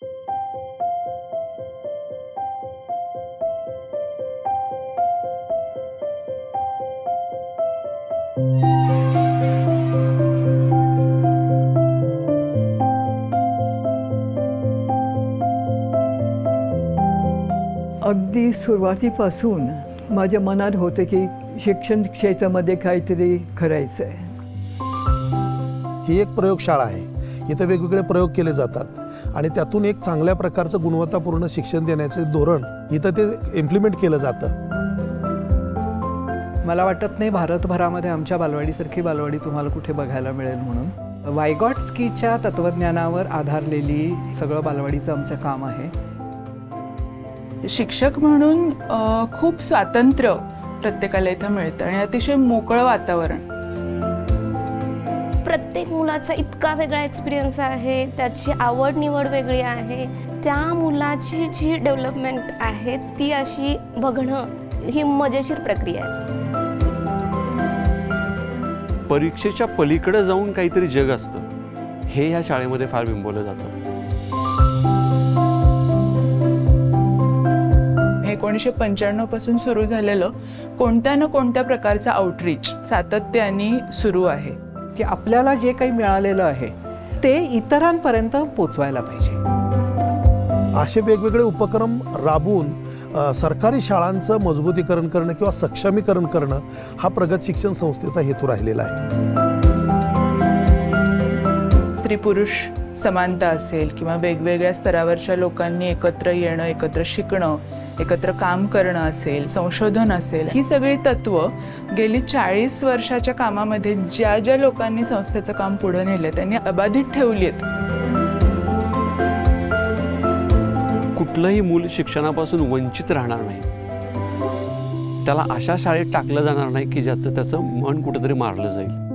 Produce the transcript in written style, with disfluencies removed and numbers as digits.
अगदी सुरुवातीपासून माझ्या मनात होते की शिक्षण क्षेत्रामध्ये काहीतरी करायचं आहे. ही एक प्रयोगशाळा आहे. इथं वेगवेगळे प्रयोग केले जातात आणि त्यातून एक चांगल्या प्रकारचं गुणवत्तापूर्ण शिक्षण देण्याचे धोरण इथं ते इम्प्लिमेंट केलं जातं. मला वाटत नाही भारतभरामध्ये आमच्या बालवाडीसारखी बालवाडी तुम्हाला कुठे बघायला मिळेल म्हणून. वायगॉट्स्कीच्या तत्त्वज्ञानावर आधारलेली सगळं बालवाडीचं आमचं काम आहे. शिक्षक म्हणून खूप स्वातंत्र्य प्रत्येकाला इथं मिळतं आणि अतिशय मोकळं वातावरण. प्रत्येक मुलाचा इतका वेगळा एक्सपिरियन्स आहे, त्याची आवड निवड वेगळी आहे. त्या मुलाची जी डेव्हलपमेंट आहे ती अशी बघणं ही मजेशीर प्रक्रिया आहे. परीक्षेच्या पलीकडे जाऊन काहीतरी जग असतं हे ह्या शाळेमध्ये फार बिंबवलं जातं. 1995 पासून सुरू झालेलं कोणत्या ना कोणत्या प्रकारचा आउटरीच सातत्याने सुरू आहे की आपल्याला जे काही मिळालेलं आहे ते इतरांपर्यंत पोचवायला पाहिजे. असे वेगवेगळे उपक्रम राबवून सरकारी शाळांचं मजबूतीकरण करणं किंवा सक्षमीकरण करणं हा प्रगत शिक्षण संस्थेचा हेतू राहिलेला आहे. स्त्री पुरुष समानता असेल किंवा वेगवेगळ्या स्तरावरच्या लोकांनी एकत्र येणं, एकत्र शिकणं, एकत्र काम करणं असेल, संशोधन असेल, ही सगळी तत्व गेली 40 वर्षाच्या कामामध्ये ज्या ज्या लोकांनी संस्थेचं काम पुढे नेलं त्यांनी अबाधित ठेवली आहेत. कुठलंही मूल शिक्षणापासून वंचित राहणार नाही. त्याला अशा शाळेत टाकलं जाणार नाही की ज्याचं त्याचं मन कुठेतरी मारलं जाईल.